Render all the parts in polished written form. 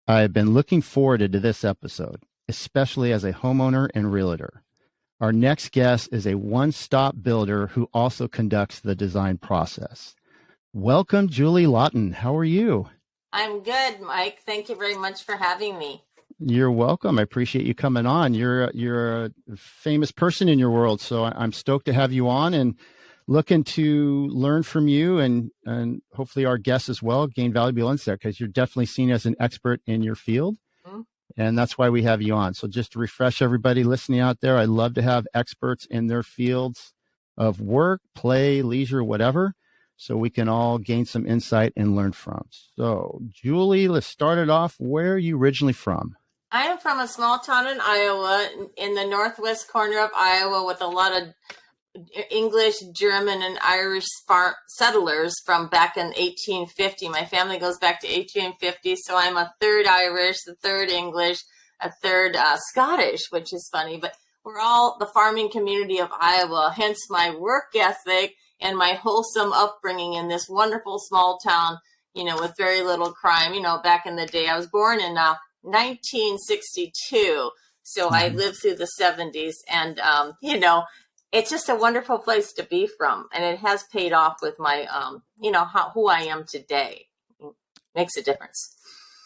I've been looking forward to this episode, especially as a homeowner and realtor. Our next guest is a one-stop builder who also conducts the design process. Welcome, Julie Laughton. How are you? I'm good, Mike. Thank you very much for having me. You're welcome. I appreciate you coming on. You're a famous person in your world, so I'm stoked to have you on and looking to learn from you and hopefully our guests as well gain valuable insight because you're definitely seen as an expert in your field. Mm-hmm. And that's why we have you on. So just to refresh everybody listening out there, I love to have experts in their fields of work, play, leisure, whatever, so we can all gain some insight and learn from. So Julie, let's start it off. Where are you originally from? I am from a small town in Iowa, in the northwest corner of Iowa, with a lot of English, German, and Irish settlers from back in 1850. My family goes back to 1850, so I'm a third Irish, a third English, a third Scottish, which is funny. But we're all the farming community of Iowa, hence my work ethic and my wholesome upbringing in this wonderful small town, with very little crime. Back in the day, I was born in 1962, so I lived through the 70s, and it's just a wonderful place to be from, and it has paid off with my who I am today. It makes a difference.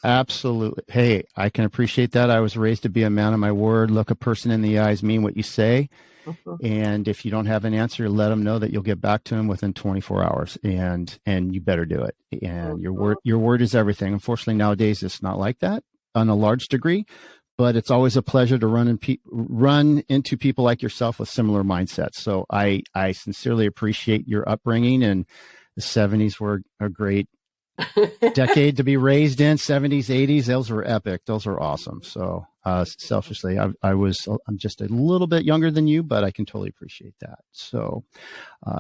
Absolutely. Hey, I can appreciate that. I was raised to be a man of my word. Look a person in the eyes, mean what you say. And if you don't have an answer, let them know that you'll get back to them within 24 hours, and you better do it. And your word is everything. Unfortunately, nowadays it's not like that on a large degree, but it's always a pleasure to run into people like yourself with similar mindsets. So I sincerely appreciate your upbringing, and the 70s were a great decade to be raised in. 70s, 80s, those were epic. Those were awesome. So selfishly, I'm just a little bit younger than you, but I can totally appreciate that. So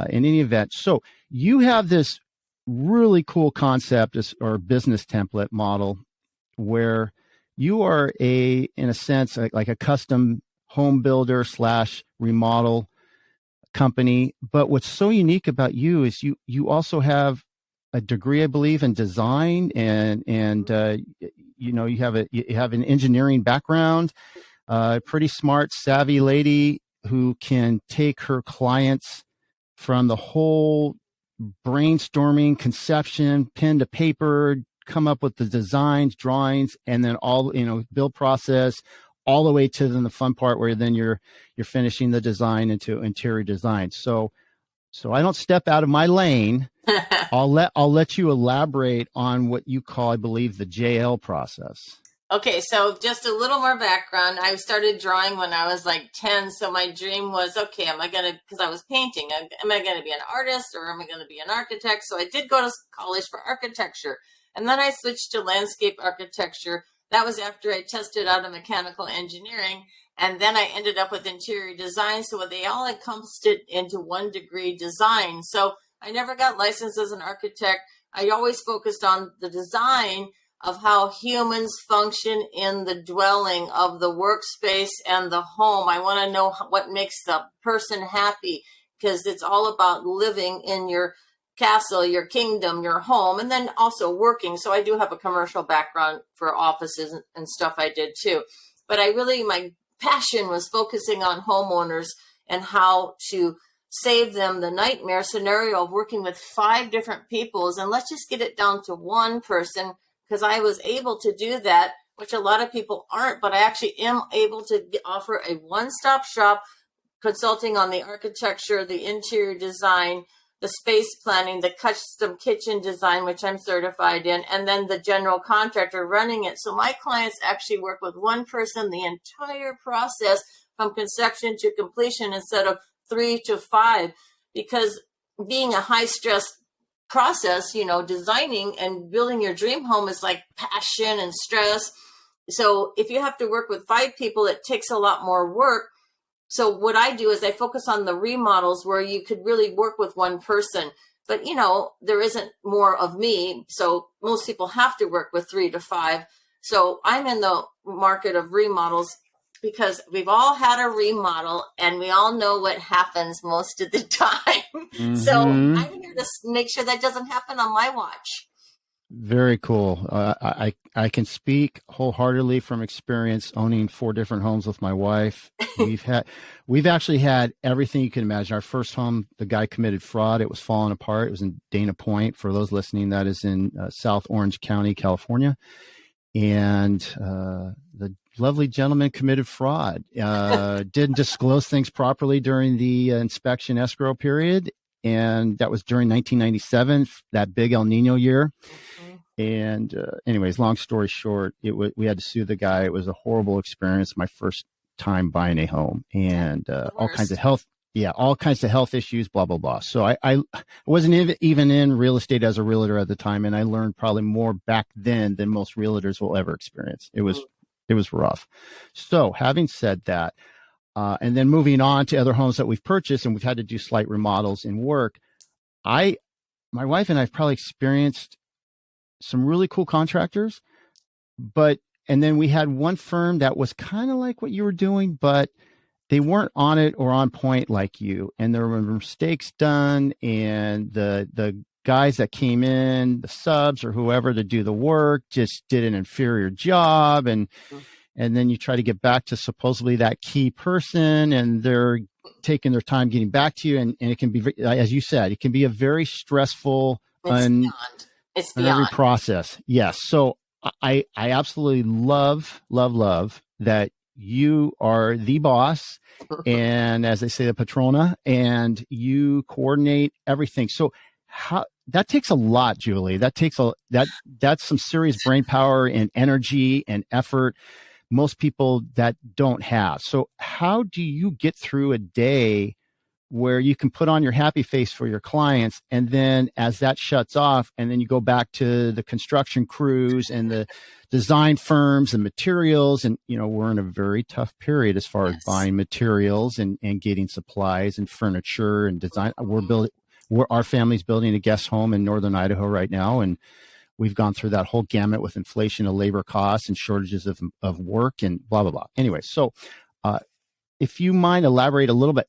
in any event, so you have this really cool concept or business template model where you are in a sense, like a custom home builder / remodel company. But what's so unique about you is you also have a degree, I believe, in design, and you have an engineering background, pretty smart, savvy lady who can take her clients from the whole brainstorming, conception, pen to paper, come up with the designs, drawings, and then all, build process all the way to then the fun part where then you're finishing the design into interior design. So I don't step out of my lane. I'll let you elaborate on what you call, I believe, the JL process. Okay, so just a little more background. I started drawing when I was like 10. So my dream was, okay, because I was painting, am I going to be an artist or am I going to be an architect? So I did go to college for architecture. And then I switched to landscape architecture. That was after I tested out of mechanical engineering. And then I ended up with interior design. So they all encompassed it into one degree design. So I never got licensed as an architect. I always focused on the design of how humans function in the dwelling of the workspace and the home. I want to know what makes the person happy, because it's all about living in your castle, your kingdom, your home, and then also working. So I do have a commercial background for offices and stuff I did too. But my passion was focusing on homeowners and how to save them the nightmare scenario of working with 5 different peoples. And let's just get it down to one person, because I was able to do that, which a lot of people aren't, but I actually am able to offer a one-stop shop consulting on the architecture, the interior design, the space planning, the custom kitchen design, which I'm certified in, and then the general contractor running it. So my clients actually work with one person the entire process from conception to completion instead of 3 to 5, because being a high stress process, designing and building your dream home is like passion and stress. So if you have to work with 5 people, it takes a lot more work. So what I do is I focus on the remodels where you could really work with one person, but there isn't more of me. So most people have to work with 3 to 5. So I'm in the market of remodels because we've all had a remodel and we all know what happens most of the time. Mm-hmm. So I'm here to make sure that doesn't happen on my watch. Very cool. I can speak wholeheartedly from experience owning 4 different homes with my wife. We've actually had everything you can imagine. Our first home, the guy committed fraud. It was falling apart. It was in Dana Point. For those listening, that is in South Orange County, California. And the lovely gentleman committed fraud. Didn't disclose things properly during the inspection escrow period, and that was during 1997, that big El Nino year. Mm-hmm. And anyways, long story short, we had to sue the guy. It was a horrible experience. My first time buying a home, and all kinds of health. Yeah, all kinds of health issues, blah, blah, blah. So I wasn't even in real estate as a realtor at the time. And I learned probably more back then than most realtors will ever experience. It was rough. So having said that, and then moving on to other homes that we've purchased, and we've had to do slight remodels in work. My wife and I have probably experienced some really cool contractors, and then we had one firm that was kind of like what you were doing, but they weren't on it or on point like you. And there were mistakes done, and the guys that came in, the subs or whoever to do the work, just did an inferior job. And then you try to get back to supposedly that key person, and they're taking their time getting back to you. And it can be, as you said, it can be a very stressful, it's beyond every process. Yes. So I absolutely love that you are the boss, and as they say, the patrona, and you coordinate everything. So that takes a lot, Julie. That's some serious brain power and energy and effort most people that don't have. So how do you get through a day where you can put on your happy face for your clients, and then as that shuts off, and then you go back to the construction crews and the design firms and materials, and we're in a very tough period as far as buying materials and getting supplies and furniture and design. Our family's building a guest home in northern Idaho right now, and we've gone through that whole gamut with inflation of labor costs and shortages of work and blah blah blah. Anyway, so if you mind elaborate a little bit,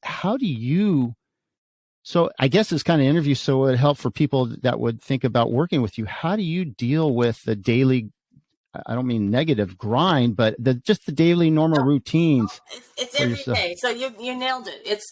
so I guess it's kind of interview, so it would help for people that would think about working with you. How do you deal with the daily, I don't mean negative grind, but just the daily normal routines? It's every day. So you nailed it.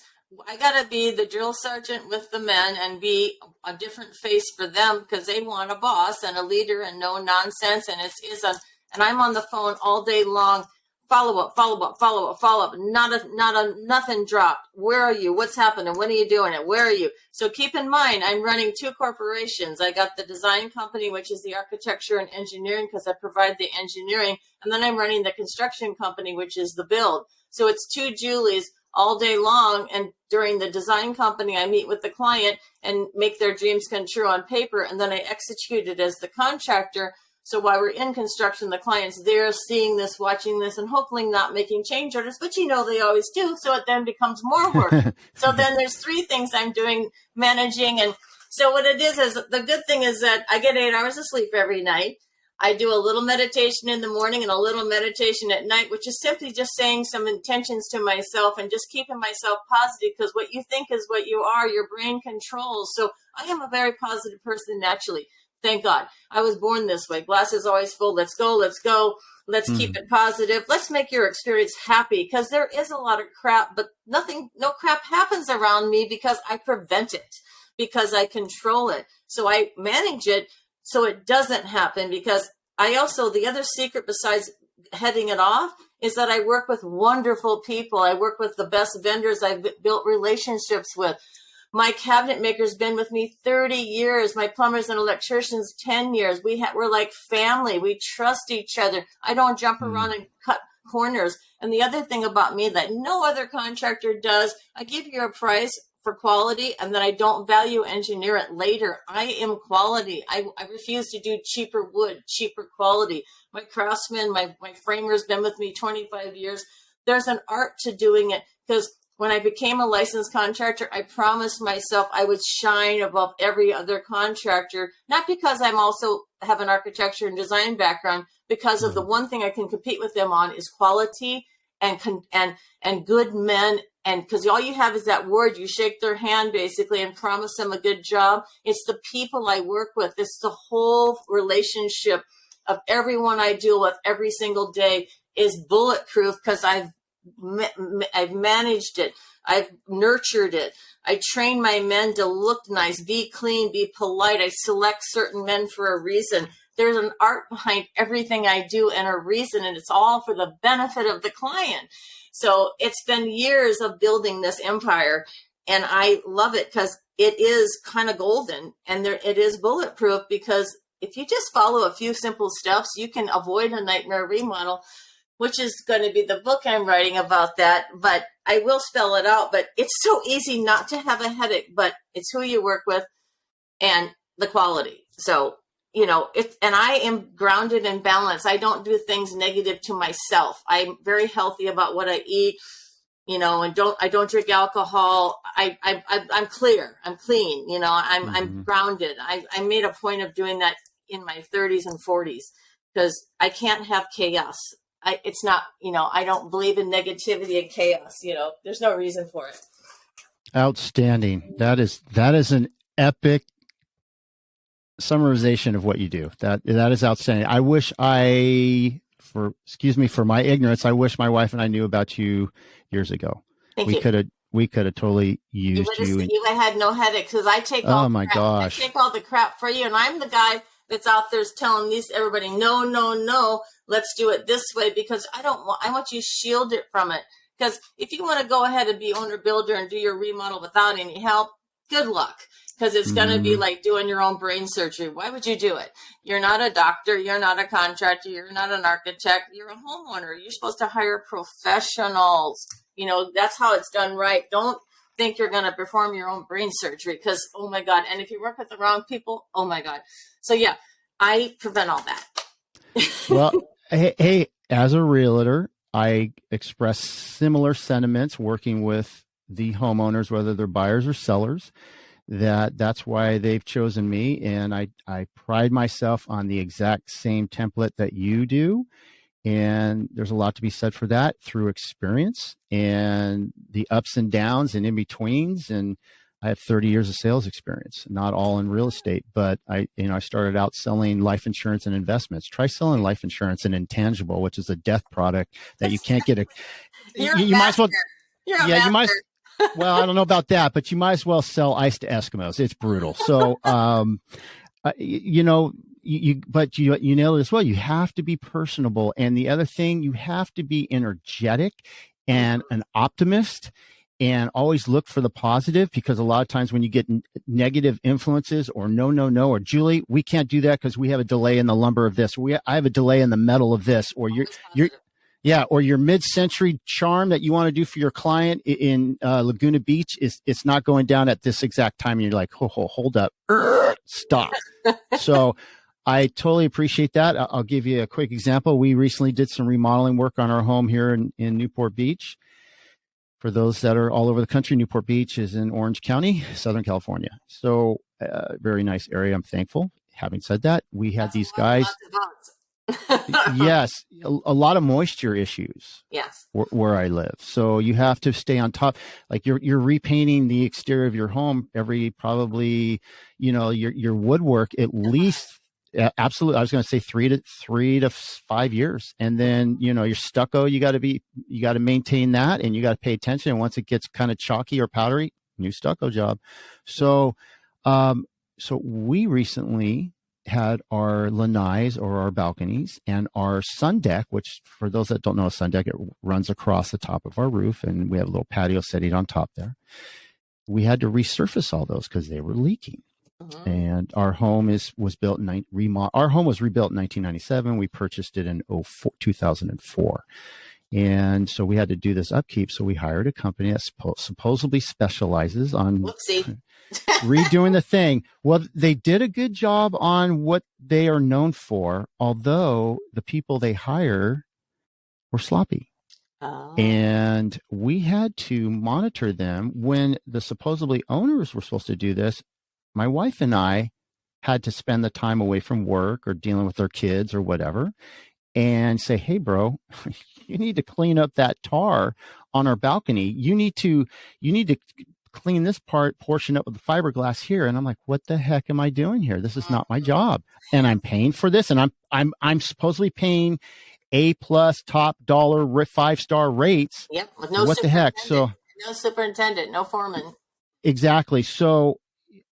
I got to be the drill sergeant with the men and be a different face for them, because they want a boss and a leader and no nonsense. And and I'm on the phone all day long. Follow up. Nothing dropped. Where are you? What's happening? When are you doing it? Where are you? So keep in mind, I'm running 2 corporations. I got the design company, which is the architecture and engineering, because I provide the engineering. And then I'm running the construction company, which is the build. So it's 2 Julies all day long. And during the design company, I meet with the client and make their dreams come true on paper. And then I execute it as the contractor. So while we're in construction, the client's there seeing this, watching this, and hopefully not making change orders, but they always do. So it then becomes more work. So then there's 3 things I'm doing, managing. And so what it is the good thing is that I get 8 hours of sleep every night. I do a little meditation in the morning and a little meditation at night, which is simply just saying some intentions to myself and just keeping myself positive, because what you think is what you are, your brain controls. So I am a very positive person naturally. Thank God. I was born this way. Glass is always full. Let's go. Let's keep it positive. Let's make your experience happy, because there is a lot of crap, but no crap happens around me because I prevent it, because I control it. So I manage it so it doesn't happen, because the other secret besides heading it off is that I work with wonderful people. I work with the best vendors I've built relationships with. My cabinet maker's been with me 30 years. My plumbers and electricians, 10 years. We're like family. We trust each other. I don't jump around and cut corners. And the other thing about me that no other contractor does, I give you a price for quality, and then I don't value engineer it later. I am quality. I refuse to do cheaper wood, cheaper quality. My craftsman, my framer's been with me 25 years. There's an art to doing it, because when I became a licensed contractor, I promised myself I would shine above every other contractor, not because I'm also have an architecture and design background, because of the one thing I can compete with them on is quality and good men. And because all you have is that word, you shake their hand basically and promise them a good job. It's the people I work with. It's the whole relationship of everyone I deal with every single day is bulletproof because I've managed it. I've nurtured it. I train my men to look nice, be clean, be polite. I select certain men for a reason. There's an art behind everything I do and a reason, and it's all for the benefit of the client. So it's been years of building this empire, and I love it because it is kind of golden, and it is bulletproof because if you just follow a few simple steps, you can avoid a nightmare remodel, which is going to be the book I'm writing about that. But I will spell it out. But it's so easy not to have a headache, but it's who you work with and the quality. So, and I am grounded and balanced. I don't do things negative to myself. I'm very healthy about what I eat, and I don't drink alcohol. I'm clear. I'm clean. I'm grounded. I made a point of doing that in my 30s and 40s because I can't have chaos. It's not, I don't believe in negativity and chaos. There's no reason for it. Outstanding. That is an epic summarization of what you do. That is outstanding. I wish for my ignorance, I wish my wife and I knew about you years ago. We could have totally used you. You had no headache because I take all the crap. Gosh. I take all the crap for you, and I'm the guy that's out there telling everybody, no, let's do it this way because I want you shielded from it. Because if you want to go ahead and be owner builder and do your remodel without any help, good luck. Because it's going to be like doing your own brain surgery. Why would you do it? You're not a doctor. You're not a contractor. You're not an architect. You're a homeowner. You're supposed to hire professionals. That's how it's done right. Don't think you're going to perform your own brain surgery because, oh my God. And if you work with the wrong people, oh my God. So yeah, I prevent all that. Well, hey, as a realtor, I express similar sentiments working with the homeowners, whether they're buyers or sellers. That's why they've chosen me. And I pride myself on the exact same template that you do. And there's a lot to be said for that through experience and the ups and downs and in betweens. And I have 30 years of sales experience, not all in real estate, but I started out selling life insurance and investments. Try selling life insurance and intangible, which is a death product that you can't get. You might as well. You might. Well, I don't know about that, but you might as well sell ice to Eskimos. It's brutal. So, you nailed it as well. You have to be personable. And the other thing, you have to be energetic and an optimist and always look for the positive, because a lot of times when you get negative influences or no, or Julie, we can't do that because we have a delay in the lumber of this. I have a delay in the metal of this, or or your mid-century charm that you want to do for your client in Laguna Beach it's not going down at this exact time. And you're like, hold up, stop. So I totally appreciate that. I'll give you a quick example. We recently did some remodeling work on our home here in Newport Beach. For those that are all over the country, Newport Beach is in Orange County, Southern California. So very nice area. I'm thankful. Having said that, we had these guys. Yes, a lot of moisture issues. Yes, where I live. So you have to stay on top. Like you're repainting the exterior of your home every probably, your woodwork at least. Absolutely, I was going to say 3 to 5 years, and then your stucco. You got to maintain that, and you got to pay attention. And once it gets kind of chalky or powdery, new stucco job. So, so we recently had our lanais or our balconies and our sun deck, which for those that don't know a sun deck, it runs across the top of our roof, and we have a little patio setting on top there. We had to resurface all those because they were leaking. Mm-hmm. And our home was built our home was rebuilt in 1997. We purchased it in 2004. And so we had to do this upkeep. So we hired a company that supposedly specializes on redoing the thing. Well, they did a good job on what they are known for, although the people they hire were sloppy. Oh. And we had to monitor them when the supposedly owners were supposed to do this. My wife and I had to spend the time away from work or dealing with our kids or whatever. and say, hey, bro, you need to clean up that tar on our balcony. You need to clean this portion up with the fiberglass here. And I'm like, what the heck am I doing here? This is not my job. And I'm paying for this. And I'm supposedly paying A+ top dollar 5-star rates. Yep, with no What the heck? So no superintendent, no foreman. exactly. So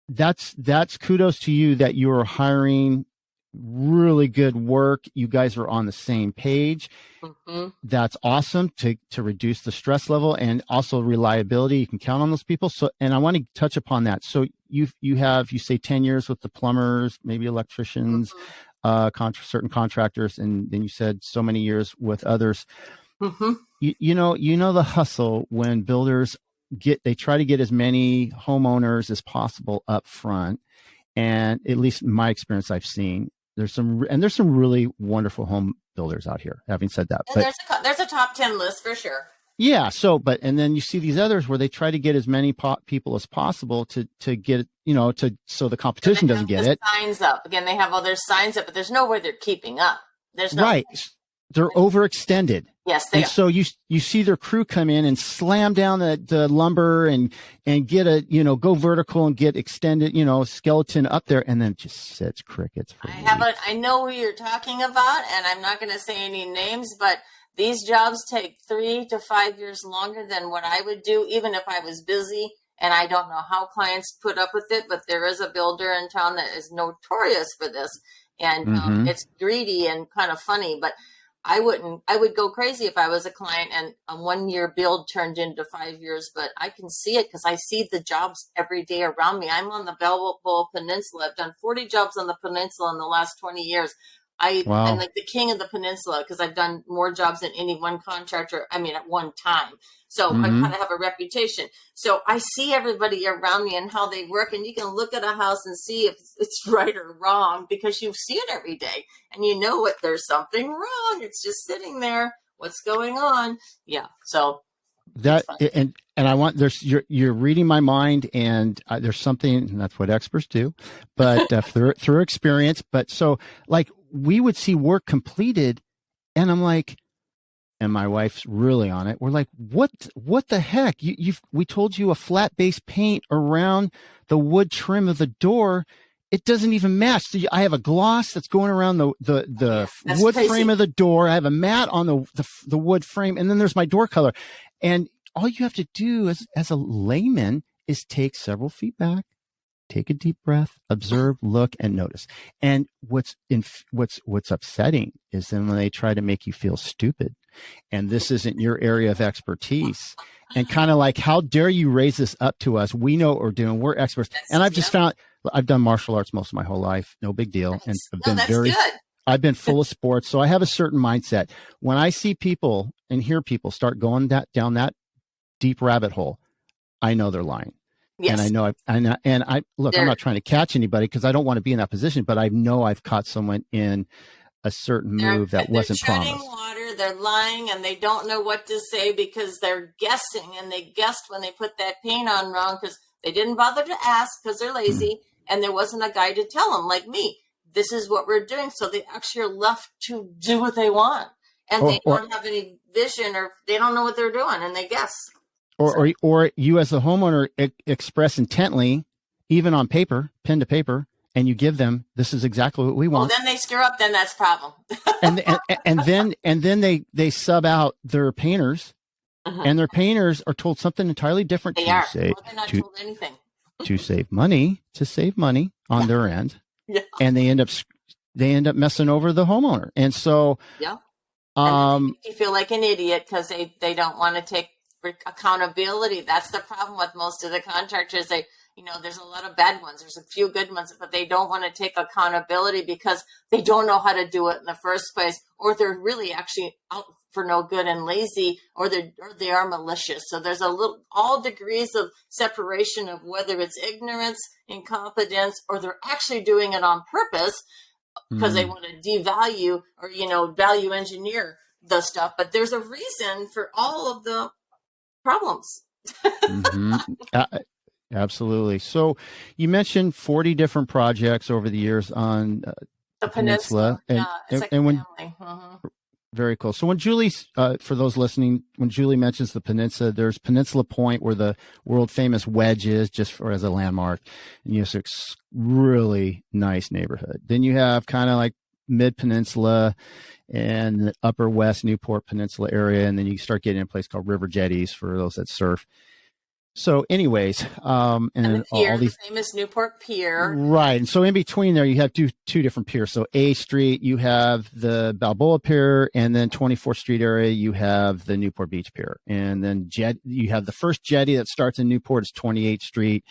that's kudos to you that you are hiring really good work. You guys are on the same page. Mm-hmm. That's awesome to reduce the stress level and also reliability. You can count on those people. So, and I want to touch upon that. So you say 10 years with the plumbers, maybe electricians, certain contractors, and then you said so many years with others. Mm-hmm. You know the hustle when builders they try to get as many homeowners as possible up front. And at least in my experience, I've seen there's some really wonderful home builders out here. Having said that, and there's a top 10 list for sure. Yeah. So, and then you see these others where they try to get as many people as possible to get, so the competition doesn't get it. Signs up again. They have all their signs up, but there's no way they're keeping up. There's no right. They're overextended. Yes, they are. So you see their crew come in and slam down the lumber and get go vertical and get extended, skeleton up there, and then it just sits crickets. I know who you're talking about, and I'm not going to say any names, but these jobs take 3 to 5 years longer than what I would do, even if I was busy. And I don't know how clients put up with it, but there is a builder in town that is notorious for this, and it's greedy and kind of funny, but I would go crazy if I was a client and a 1-year build turned into 5 years, but I can see it because I see the jobs every day around me. I'm on the Balboa Peninsula. I've done 40 jobs on the peninsula in the last 20 years. I'm like the king of the peninsula because I've done more jobs than any one contractor, at one time. So I kind of have a reputation. So I see everybody around me and how they work, and you can look at a house and see if it's right or wrong because you see it every day and you know what, there's something wrong. It's just sitting there. What's going on? Yeah. So that, and I want, you're reading my mind, and there's something, and that's what experts do, but through experience. But so like we would see work completed, and I'm like, and my wife's really on it. We're like, what the heck? We told you a flat base paint around the wood trim of the door. It doesn't even match. So I have a gloss that's going around the wood frame of the door. I have a matte on the wood frame, and then there's my door color. And all you have to do as a layman is take several feet back, take a deep breath, observe, look, and notice. And what's upsetting is then when they try to make you feel stupid, and this isn't your area of expertise, and kind of like, how dare you raise this up to us? We know what we're doing. We're experts. And I've just found, I've done martial arts most of my whole life. No big deal. And I've been full of sports. So I have a certain mindset. When I see people and hear people start going down that deep rabbit hole, I know they're lying. Yes. And I know, look, I'm not trying to catch anybody because I don't want to be in that position, but I know I've caught someone in a certain move that wasn't promised. Water, they're lying, and they don't know what to say because they're guessing, and they guessed when they put that paint on wrong because they didn't bother to ask because they're lazy, and there wasn't a guy to tell them, like me, this is what we're doing. So they actually are left to do what they want, and they don't have any vision, or they don't know what they're doing, and they guess. Or you as the homeowner express intently, even on paper, pen to paper, and you give them, this is exactly what we want. Well, then they screw up, then that's a problem. and then they sub out their painters, and their painters are told something entirely different. They're not told anything. to save money on their end. Yeah. And they end up messing over the homeowner. And so you feel like an idiot because they don't want to take accountability. That's the problem with most of the contractors. There's a lot of bad ones. There's a few good ones, but they don't want to take accountability because they don't know how to do it in the first place, or they're really actually out for no good and lazy, or they are malicious. So there's all degrees of separation of whether it's ignorance, incompetence, or they're actually doing it on purpose because they want to devalue or, value engineer the stuff. But there's a reason for all of the problems. Absolutely. So you mentioned 40 different projects over the years on The peninsula. peninsula. Yeah, it's like And a when family. Mm-hmm. very cool. So when Julie, for those listening, when Julie mentions the peninsula, there's Peninsula Point where the world famous wedge is, just for as a landmark. And you have really nice neighborhood. Then you have kind of like mid peninsula and the upper west Newport Peninsula area. And then you start getting in a place called River Jetties for those that surf. So anyways, And the and pier, all the these, famous Newport Pier. right. And so in between there, you have two different piers. So A Street, you have the Balboa Pier, and then 24th Street area, you have the Newport Beach Pier. And then you have the first jetty that starts in Newport is 28th Street.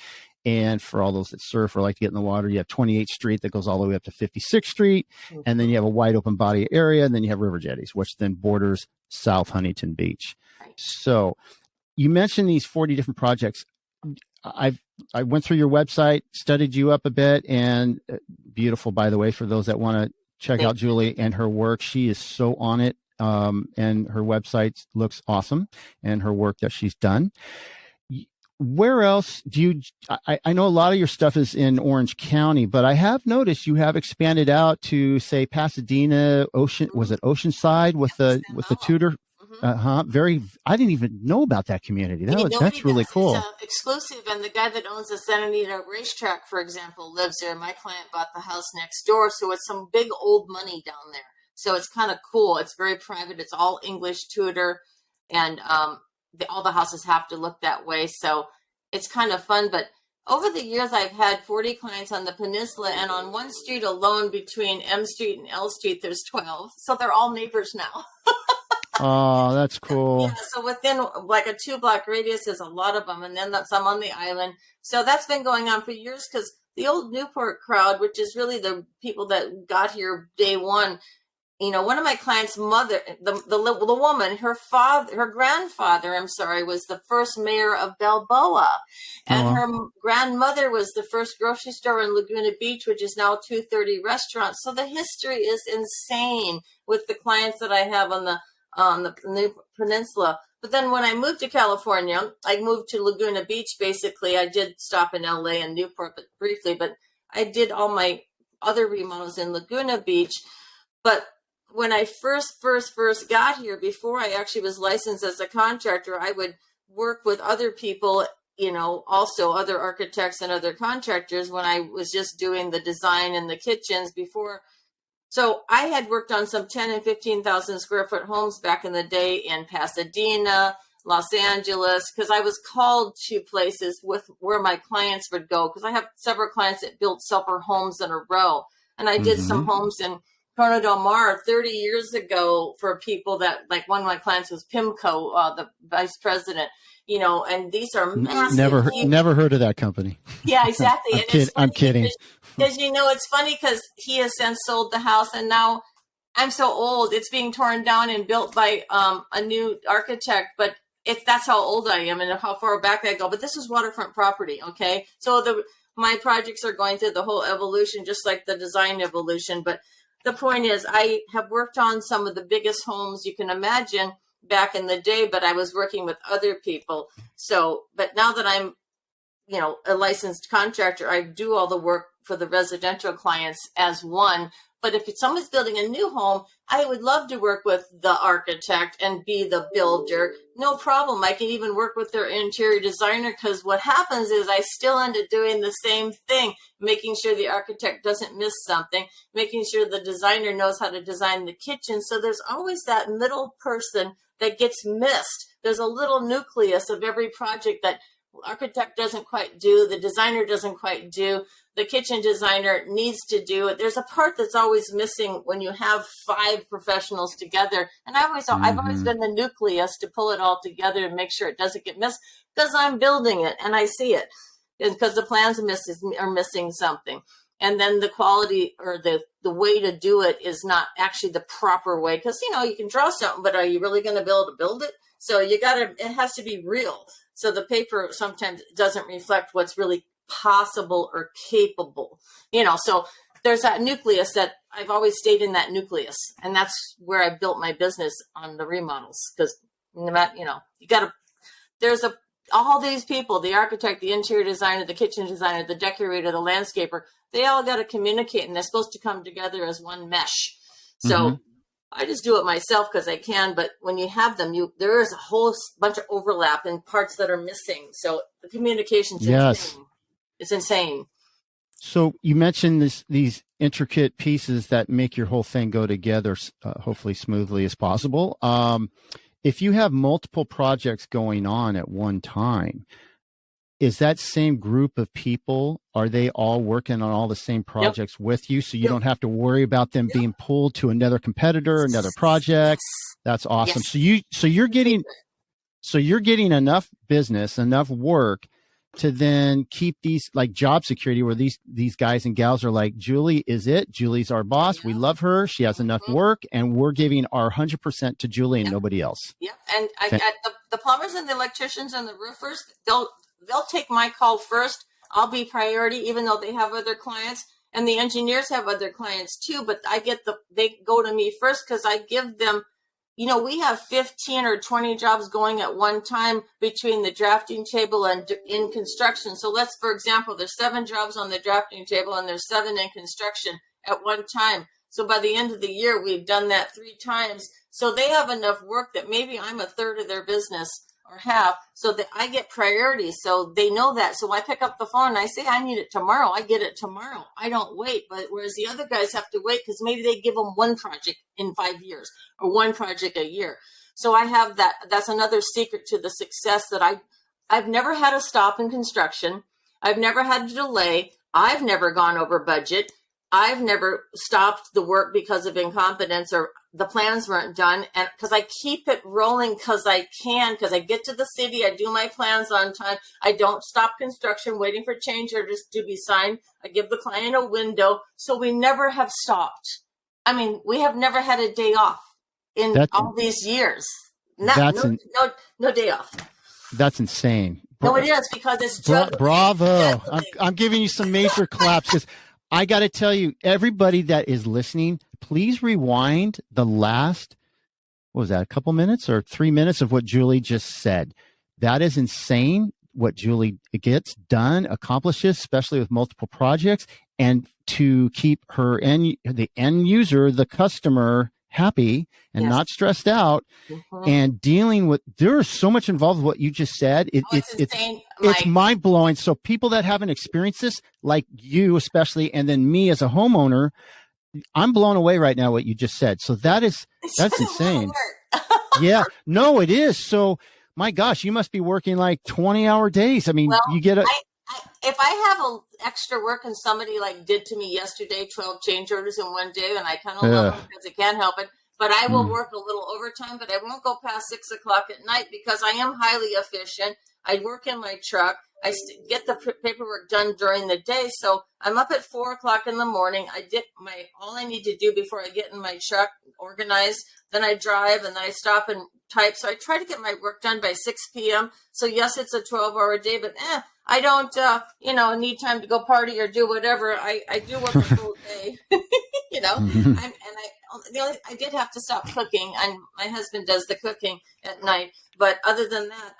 And for all those that surf or like to get in the water, you have 28th Street that goes all the way up to 56th Street. Mm-hmm. And then you have a wide open body area. And then you have River Jetties, which then borders South Huntington Beach. Right. So you mentioned these 40 different projects. I went through your website, studied you up a bit, and beautiful, by the way, for those that want to check out Julie and her work. She is so on it, and her website looks awesome, and her work that she's done. Where else do you? I know a lot of your stuff is in Orange County, but I have noticed you have expanded out to, say, Pasadena, was it Oceanside with the Tudor? Very. I didn't even know about that community. That's really cool. It's exclusive, and the guy that owns the Santa Anita racetrack, for example, lives there. My client bought the house next door, so it's some big old money down there. So it's kind of cool. It's very private. It's all English Tudor, and all the houses have to look that way. So it's kind of fun. But over the years, I've had 40 clients on the peninsula, and on one street alone between M Street and L Street, there's 12. So they're all neighbors now. Oh, that's cool. Yeah, so within like a 2-block radius, there's a lot of them, and then some on the island. So that's been going on for years because the old Newport crowd, which is really the people that got here day one, one of my clients' mother, the woman, her grandfather, was the first mayor of Balboa, and her grandmother was the first grocery store in Laguna Beach, which is now 230 restaurants. So the history is insane with the clients that I have on the peninsula. But then when I moved to California, I moved to Laguna Beach. Basically, I did stop in LA and Newport, but briefly. But I did all my other remodels in Laguna Beach. But when I first got here, before I actually was licensed as a contractor, I would work with other people, also other architects and other contractors when I was just doing the design and the kitchens before. So I had worked on some 10 and 15,000 square foot homes back in the day in Pasadena, Los Angeles, because I was called to places where my clients would go, because I have several clients that built several homes in a row. And I did some homes in Corona del Mar 30 years ago for people that, like one of my clients was PIMCO, the vice president, and these are massive. Never heard of that company. Yeah, exactly. I'm kidding. Because it's funny because he has since sold the house, and now I'm so old. It's being torn down and built by a new architect, but that's how old I am and how far back I go. But this is waterfront property, okay? So my projects are going through the whole evolution, just like the design evolution. But the point is, I have worked on some of the biggest homes you can imagine back in the day, but I was working with other people. So, but now that I'm a licensed contractor, I do all the work for the residential clients as one. But if someone's building a new home, I would love to work with the architect and be the builder. No problem. I can even work with their interior designer, because what happens is I still end up doing the same thing, making sure the architect doesn't miss something, making sure the designer knows how to design the kitchen. So there's always that middle person that gets missed. There's a little nucleus of every project that architect doesn't quite do, the designer doesn't quite do, the kitchen designer needs to do it. There's a part that's always missing when you have 5 professionals together. And I've always been the nucleus to pull it all together and make sure it doesn't get missed, because I'm building it and I see it, because the plans are missing something. And then the quality or the way to do it is not actually the proper way, because you can draw something, but are you really going to be able to build it? So it has to be real. So the paper sometimes doesn't reflect what's really possible or capable, so there's that nucleus that I've always stayed in, that nucleus. And that's where I built my business on the remodels, because, there's all these people, the architect, the interior designer, the kitchen designer, the decorator, the landscaper, they all got to communicate, and they're supposed to come together as one mesh. Mm-hmm. So I just do it myself because I can. But when you have them, there is a whole bunch of overlap and parts that are missing. So the communication's Yes. insane. It's insane. So you mentioned these intricate pieces that make your whole thing go together, hopefully smoothly as possible. If you have multiple projects going on at one time, is that same group of people, are they all working on all the same projects with you? So you don't have to worry about them being pulled to another competitor, another project. That's awesome. Yes. So you're getting enough business, enough work to then keep these like job security where these guys and gals are like, Julie is it. Julie's our boss. We love her. She has enough work, and we're giving our 100% to Julie and nobody else. Yep. And the plumbers and the electricians and the roofers, they'll take my call first. I'll be priority, even though they have other clients, and the engineers have other clients too. But they go to me first because I give them, we have 15 or 20 jobs going at one time between the drafting table and in construction. So for example, there's 7 jobs on the drafting table and there's 7 in construction at one time. So by the end of the year, we've done that 3 times. So they have enough work that maybe I'm a third of their business or half, so that I get priority. So they know that. So I pick up the phone and I say, I need it tomorrow. I get it tomorrow. I don't wait. But whereas the other guys have to wait because maybe they give them one project in 5 years or one project a year. So I have that. That's another secret to the success that I've never had a stop in construction. I've never had a delay. I've never gone over budget. I've never stopped the work because of incompetence or the plans weren't done. And because I keep it rolling because I because I get to the city, I do my plans on time. I don't stop construction waiting for change orders to be signed. I give the client a window. So we never have stopped. I mean, we have never had a day off in all these years. No day off. That's insane. No, it is because it's juggling. Bravo. I'm giving you some major claps because I got to tell you, everybody that is listening, please rewind the last, what was that, a couple minutes or 3 minutes of what Julie just said. That is insane what Julie gets done, accomplishes, especially with multiple projects, and to keep the end user, the customer, happy and not stressed out, and dealing with, there is so much involved with what you just said. It's mind blowing. So people that haven't experienced this, like you especially, and then me as a homeowner, I'm blown away right now what you just said. So that's insane. Yeah, no, it is. So my gosh, you must be working like 20-hour days. I mean, you get if I have extra work and somebody like did to me yesterday, 12 change orders in one day, and I kind of love them because I can't help it, but I will work a little overtime, but I won't go past 6 o'clock at night because I am highly efficient. I work in my truck. I get the paperwork done during the day. So I'm up at 4 o'clock in the morning. I did all I need to do before I get in my truck, organized. Then I drive and then I stop and type. So I try to get my work done by 6 p.m. So yes, it's a 12-hour day, but I don't, need time to go party or do whatever. I do work a full day, I did have to stop cooking, and my husband does the cooking at night. But other than that,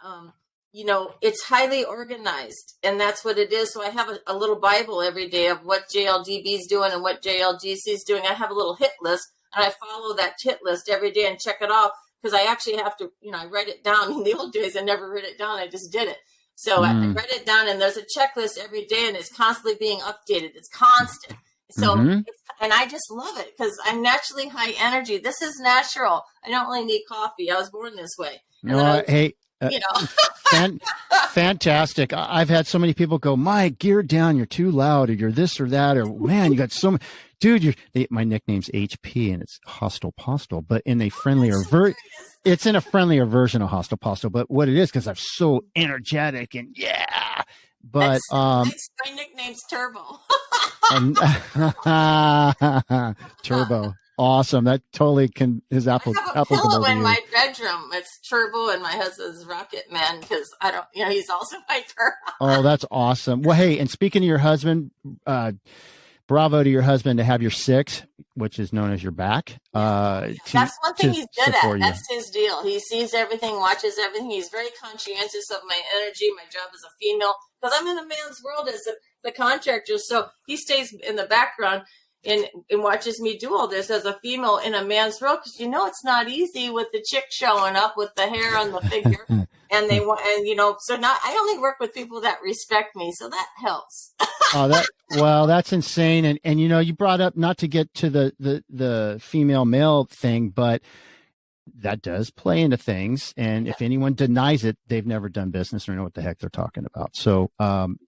it's highly organized, and that's what it is. So I have a little Bible every day of what JLDB is doing and what JLGC is doing. I have a little hit list, and I follow that hit list every day and check it off because I actually have to, I write it down. In the old days, I never wrote it down. I just did it. So I write it down, and there's a checklist every day, and it's constantly being updated. It's constant. So, and I just love it because I'm naturally high energy. This is natural. I don't really need coffee. I was born this way. Fantastic. I've had so many people go, Mike, gear down. You're too loud, or you're this or that, or man, you got so much. Dude, my nickname's HP, and it's Hostile Postal, but in a friendlier it's in a friendlier version of Hostile Postal. But what it is, because I'm so energetic and but my nickname's Turbo. Turbo. Awesome. That totally is applicable. I have a pillow in my bedroom. It's Turbo, and my husband's Rocket Man because I don't, he's also my turbo. Oh, that's awesome. Well, hey, and speaking of your husband, bravo to your husband to have your 6, which is known as your back. That's one thing he's good at. That's his deal. He sees everything, watches everything. He's very conscientious of my energy, my job as a female, because I'm in a man's world the contractors. So he stays in the background and watches me do all this as a female in a man's role, because it's not easy with the chick showing up with the hair and the figure, and they want, and so now I only work with people that respect me, so that helps. That's insane. And you brought up, not to get to the female male thing, but that does play into things. And if anyone denies it, they've never done business or know what the heck they're talking about. So,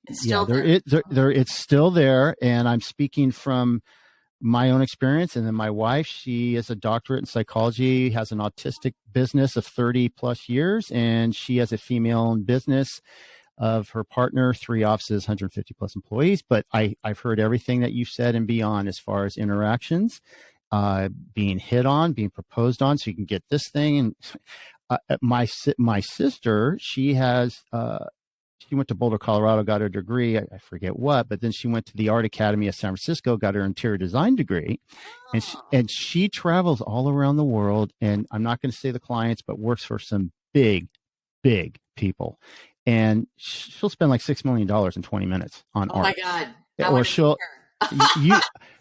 it's still there. It's still there. And I'm speaking from my own experience. And then my wife, she is a doctorate in psychology, has an autistic business of 30 plus years. And she has a female-owned business of her partner, 3 offices, 150 plus employees. But I've heard everything that you said and beyond as far as interactions. Being hit on, being proposed on, so you can get this thing. And my sister, she went to Boulder, Colorado, got her degree. I forget what, but then she went to the Art Academy of San Francisco, got her interior design degree, and she travels all around the world. And I'm not going to say the clients, but works for some big people. And she'll spend like $6 million in 20 minutes on art. Oh my God! Or she'll.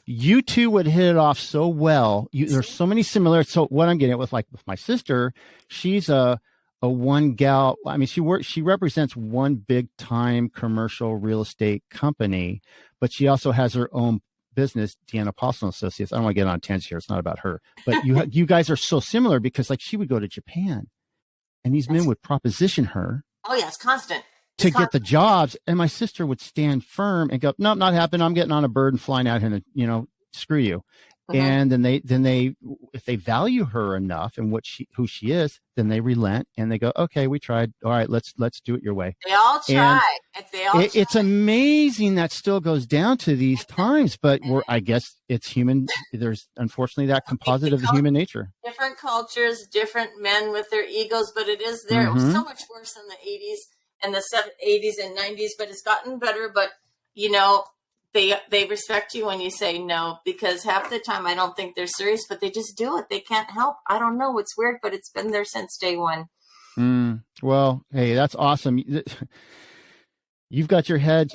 You two would hit it off so well. There's so many similarities. So what I'm getting at with my sister, she's a one gal. I mean, she represents one big time commercial real estate company, but she also has her own business, Deanna Apostle and Associates. I don't want to get on tangent here. It's not about her, but you guys are so similar, because she would go to Japan and these men would proposition her. Oh yeah, it's constant. To get the jobs, and my sister would stand firm and go, "Nope, not happening. I'm getting on a bird and flying out here, and screw you." Uh-huh. And then they, if they value her enough and who she is, then they relent and they go, "Okay, we tried. All right, let's do it your way." They all try. It's amazing that still goes down to these times, but I guess it's human. There's unfortunately that composite of human nature. Different cultures, different men with their egos, but it is there. Mm-hmm. It was so much worse in the 80s. And the 80s and 90s, but it's gotten better. But, they respect you when you say no, because half the time I don't think they're serious, but they just do it. They can't help. I don't know. It's weird, but it's been there since day one. Well, hey, that's awesome. You've got your head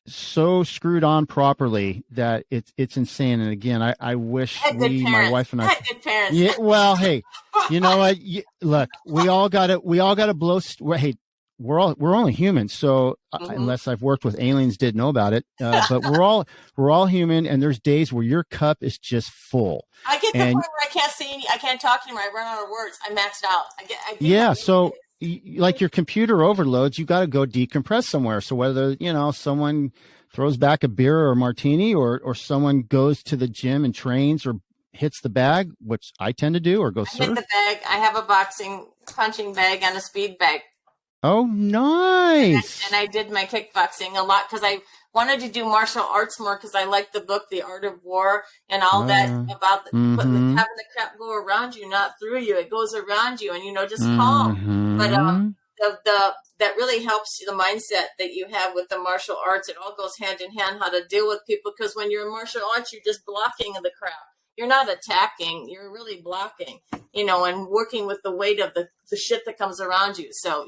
so screwed on properly that it's insane. And again, I wish my wife and I, good parents. Yeah, well, hey, you know what? Look, we all got to blow. Hey, we're only human. So unless I've worked with aliens, did know about it. But we're all human. And there's days where your cup is just full. I get the point where I can't say I can't talk anymore. I run out of words. I'm maxed out. I get so like your computer overloads, you got to go decompress somewhere. So whether, someone throws back a beer or a martini, or someone goes to the gym and trains or hits the bag, which I tend to do, or go surf. Hit the bag. I have a punching bag and a speed bag. Oh, nice. And I did my kickboxing a lot because I wanted to do martial arts more, because I liked the book, The Art of War, and all that about having the crap go around you, not through you. It goes around you, and, just calm. But that really helps the mindset that you have with the martial arts. It all goes hand in hand, how to deal with people, because when you're in martial arts, you're just blocking the crap. You're not attacking, you're really blocking, and working with the weight of the shit that comes around you. So,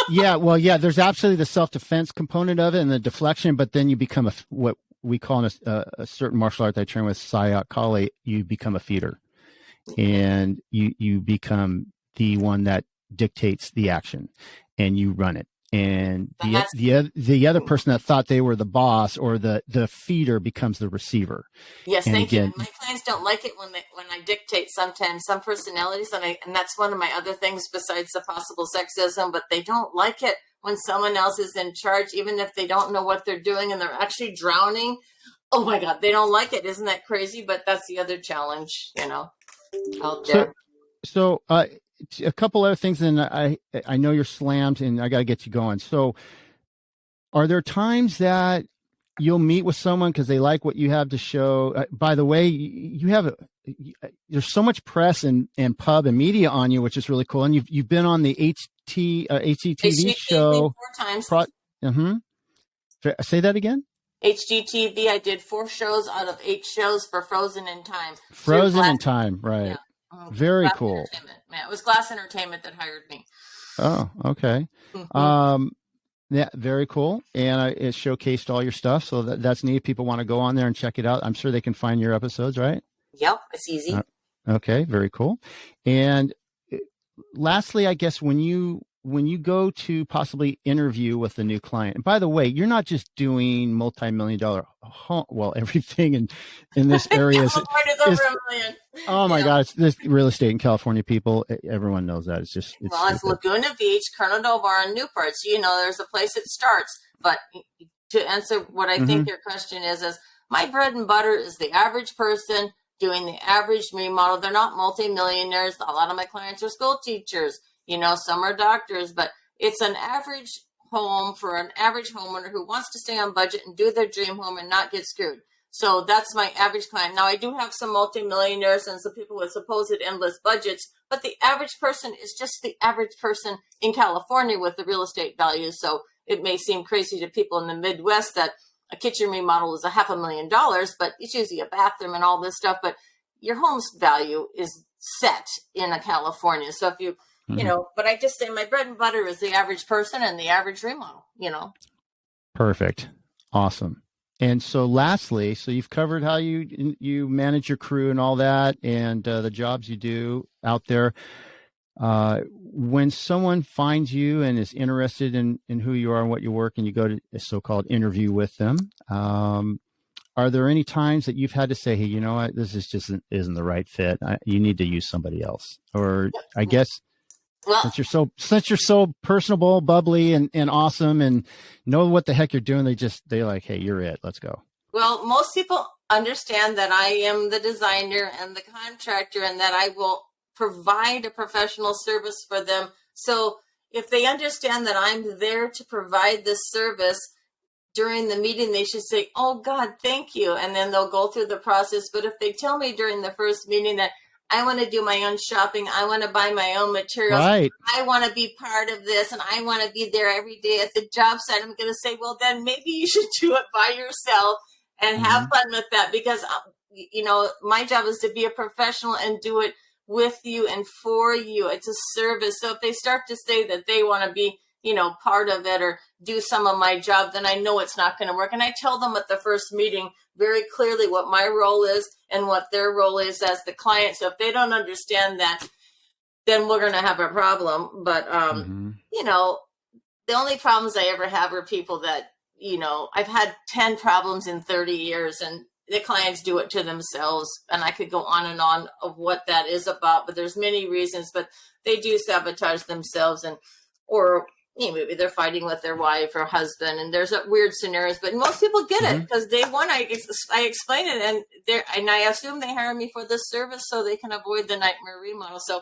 Yeah, there's absolutely the self-defense component of it and the deflection, but then you become what we call in a certain martial art that I train with, Sayat Kali, you become a feeder. And you become the one that dictates the action, and you run it. And the other person that thought they were the boss or the feeder becomes the receiver. Yes, and thank you. My clients don't like it when I dictate sometimes some personalities, and that's one of my other things besides the possible sexism. But they don't like it when someone else is in charge, even if they don't know what they're doing and they're actually drowning. Oh my God, they don't like it. Isn't that crazy? But that's the other challenge, out there. So a couple other things, and I know you're slammed, and I got to get you going. So, are there times that you'll meet with someone because they like what you have to show? By the way, there's so much press and pub and media on you, which is really cool. And you've been on the HGTV show 4 times. Say that again. HGTV. I did 4 shows out of 8 shows for Frozen in Time. Frozen in Time, right? Yeah. Very Glass cool. Man, it was Glass Entertainment that hired me. Oh, okay. Mm-hmm. Yeah, very cool. And it showcased all your stuff. So that's neat. People want to go on there and check it out. I'm sure they can find your episodes, right? Yep, it's Uh, easy. okay, very cool. And lastly, I guess when you go to possibly interview with a new client, and by the way, you're not just doing multi-million dollar home, well, everything in this area California's over is a million. oh my Yeah. God, it's this real estate in California, people, everyone knows that. It's Well, it's stupid. Laguna Beach, Colonel Del Mar, and Newport. So, there's a place it starts. But to answer what I think Mm-hmm. your question is my bread and butter is the average person doing the average remodel. They're not multimillionaires. A lot of my clients are school teachers. Some are doctors, but it's an average home for an average homeowner who wants to stay on budget and do their dream home and not get screwed. So that's my average client. Now, I do have some multimillionaires and some people with supposed endless budgets, but the average person is just the average person in California with the real estate values. So it may seem crazy to people in the Midwest that a kitchen remodel is $500,000, but it's usually a bathroom and all this stuff. But your home's value is set in a California. So if Mm-hmm. but I just say my bread and butter is the average person and the average remodel. Perfect. Awesome. And so lastly, so you've covered how you manage your crew and all that, and the jobs you do out there. When someone finds you and is interested in who you are and what you work, and you go to a so-called interview with them, are there any times that you've had to say, hey, you know what, this is just isn't the right fit. You need to use somebody else? Or I guess Well, since you're so personable, bubbly, and awesome, and know what the heck you're doing, they like, hey, you're it. Let's go. Well, most people understand that I am the designer and the contractor and that I will provide a professional service for them. So if they understand that I'm there to provide this service during the meeting, they should say, oh God, thank you. And then they'll go through the process. But if they tell me during the first meeting that I want to do my own shopping, I want to buy my own materials, Right. I want to be part of this, and I want to be there every day at the job site, I'm going to say, well, then maybe you should do it by yourself and have Mm-hmm. fun with that, because my job is to be a professional and do it with you and for you. It's a service. So if they start to say that they want to be part of it or do some of my job, then I know it's not going to work. And I tell them at the first meeting very clearly what my role is and what their role is as the client. So if they don't understand that, then we're going to have a problem. But Mm-hmm. the only problems I ever have are people that I've had 10 problems in 30 years, and the clients do it to themselves. And I could go on and on of what that is about, but there's many reasons. But they do sabotage themselves, or maybe they're fighting with their wife or husband, and there's weird scenarios. But most people get it Mm-hmm. because day one I explain it, and I assume they hire me for this service so they can avoid the nightmare remodel. So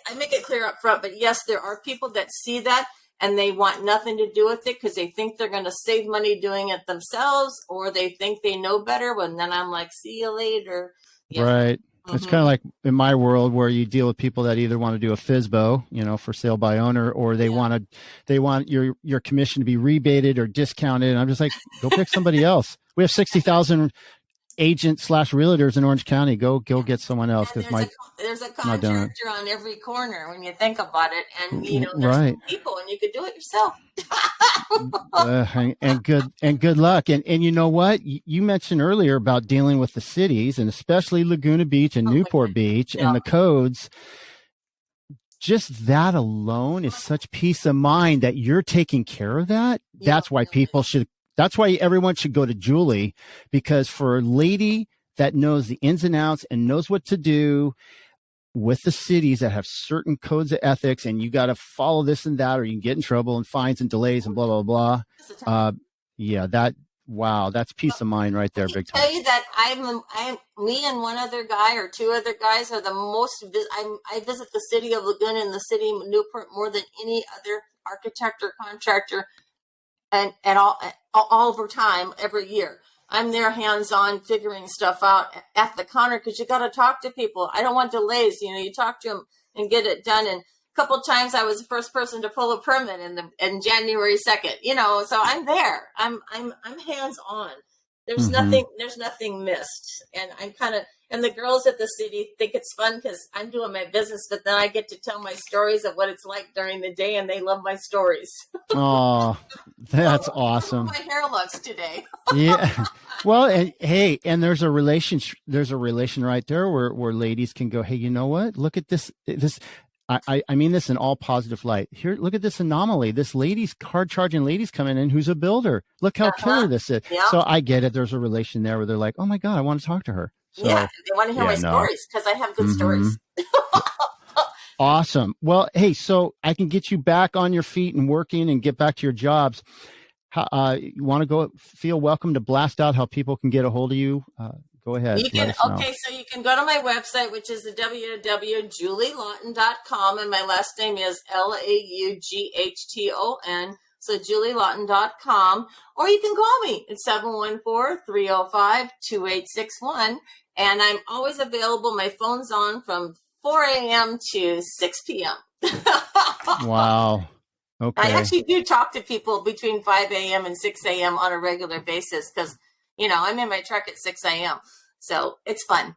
I make it clear up front. But yes, there are people that see that and they want nothing to do with it because they think they're going to save money doing it themselves, or they think they know better. When then I'm like, see you later. Yeah. Right. It's Mm-hmm. kind of like in my world where you deal with people that either want to do a FSBO, for sale by owner, or Yeah. they want your commission to be rebated or discounted. And I'm just like, go pick somebody else. We have 60,000 agent/realtors in Orange County. Go get someone else And because there's a my doing contractor on every corner when you think about it, and it. there's Right. people, and you could do it yourself. And good luck. And you know what? You mentioned earlier about dealing with the cities and especially Laguna Beach and Oh my Newport goodness. Beach Yeah. and the codes. Just that alone is such peace of mind that you're taking care of that. Yeah. That's why everyone should go to Julie, because for a lady that knows the ins and outs and knows what to do with the cities that have certain codes of ethics, and you got to follow this and that, or you can get in trouble and fines and delays and blah, blah, blah. Yeah, wow, that's peace of mind right I there. can Big time. tell you that me and one other guy or two other guys are the most. I visit the city of Laguna and the city of Newport more than any other architect or contractor, and all over time every year. I'm there hands on figuring stuff out at the counter because you got to talk to people. I don't want delays. You talk to them and get it done. And a couple of times I was the first person to pull a permit in January 2nd. So I'm there. I'm hands on. There's Mm-hmm. nothing missed, and I'm kind of And the girls at the city think it's fun because I'm doing my business, but then I get to tell my stories of what it's like during the day, and they love my stories. Oh, that's How awesome. my hair looks today. Yeah. Well, and, hey, and there's a relation right there where ladies can go, hey, you know what? Look at this. I mean this in all positive light. Here, look at this anomaly. This lady's card charging lady's coming in who's a builder. Look how killer this is. Yeah. So I get it. There's a relation there where they're like, oh my God, I want to talk to her. So, yeah, they want to hear my stories because I have good stories. Awesome. Well, hey, so I can get you back on your feet and working and get back to your jobs. You want to go feel welcome to blast out how people can get a hold of you? Go ahead. You can, okay, so you can go to my website, which is www.julielaughton.com, and my last name is Laughton. So julielaughton.com, or you can call me at 714-305-2861, and I'm always available. My phone's on from 4 a.m. to 6 p.m. Wow. Okay. I actually do talk to people between 5 a.m. and 6 a.m. on a regular basis because, I'm in my truck at 6 a.m. So it's fun.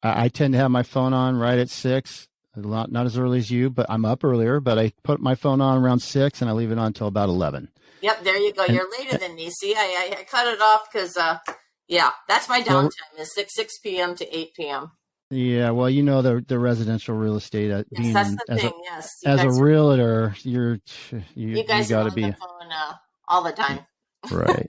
I tend to have my phone on right at 6. Not as early as you, but I'm up earlier. But I put my phone on around 6 and I leave it on until about 11. Yep, there you go. You're later than me. See, I cut it off because, that's my downtime is 6 p.m. to 8 p.m. Yeah, well, the residential real estate yes, that's the thing. Yes, as a realtor, you guys got are to be on the phone all the time. Right.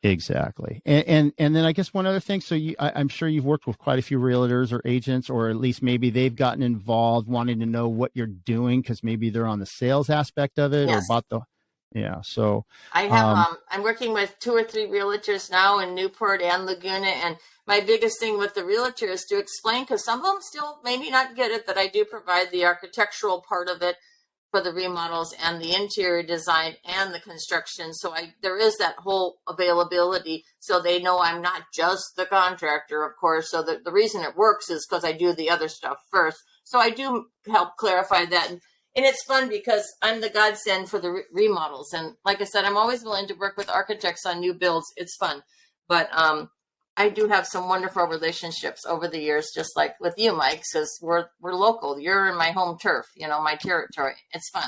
Exactly. And then I guess one other thing. So I'm sure you've worked with quite a few realtors or agents, or at least maybe they've gotten involved wanting to know what you're doing because maybe they're on the sales aspect of it or about so I have, I'm working with 2 or 3 realtors now in Newport and Laguna. And my biggest thing with the realtor is to explain, because some of them still maybe not get it, that I do provide the architectural part of it for the remodels and the interior design and the construction. So there is that whole availability. So they know I'm not just the contractor, of course. So the reason it works is because I do the other stuff first. So I do help clarify that. And it's fun because I'm the godsend for the remodels. And like I said, I'm always willing to work with architects on new builds. It's fun. But I do have some wonderful relationships over the years, just like with you, Mike, because we're local. You're in my home turf, my territory. It's fun.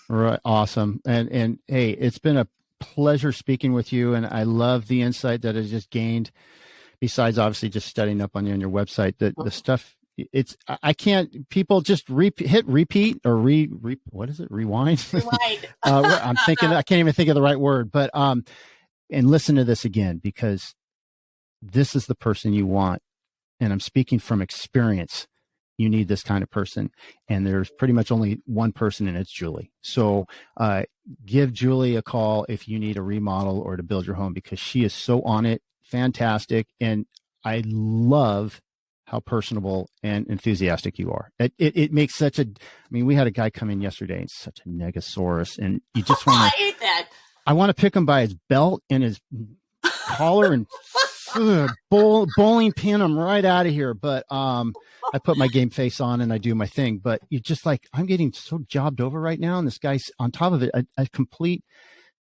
Right. Awesome. And hey, it's been a pleasure speaking with you. And I love the insight that I just gained, besides obviously just studying up on you on your website, the stuff. I can't, people just hit repeat or what is it? Rewind. I'm thinking, I can't even think of the right word, but, and listen to this again, because this is the person you want. And I'm speaking from experience. You need this kind of person. And there's pretty much only one person, and it's Julie. So give Julie a call if you need a remodel or to build your home, because she is so on it. Fantastic. And I love how personable and enthusiastic you are. It makes we had a guy come in yesterday and such a negasaurus, and you just want I hate that. I want to pick him by his belt and his collar and bowling pin him right out of here. But I put my game face on and I do my thing. But you just I'm getting so jobbed over right now, and this guy's on top of it, a complete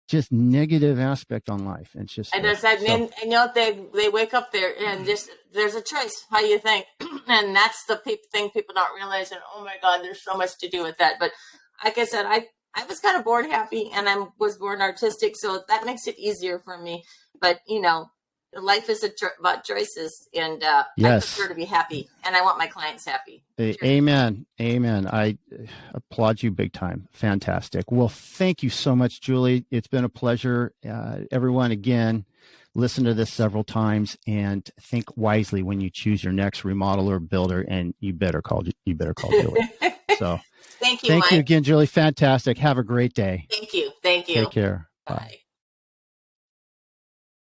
just negative aspect on life. And it's just they wake up there and there's a choice how you think, and that's the thing people don't realize. And oh my God, there's so much to do with that. But like I said, I was kind of born happy, and I was born artistic, so that makes it easier for me. But life is about choices, and yes. I prefer to be happy, and I want my clients happy. Amen. I applaud you big time. Fantastic. Well, thank you so much, Julie. It's been a pleasure. Everyone, again, listen to this several times and think wisely when you choose your next remodel or builder, and you better call Julie. So thank you, Mike. You again, Julie. Fantastic. Have a great day. Thank you. Take care. Bye.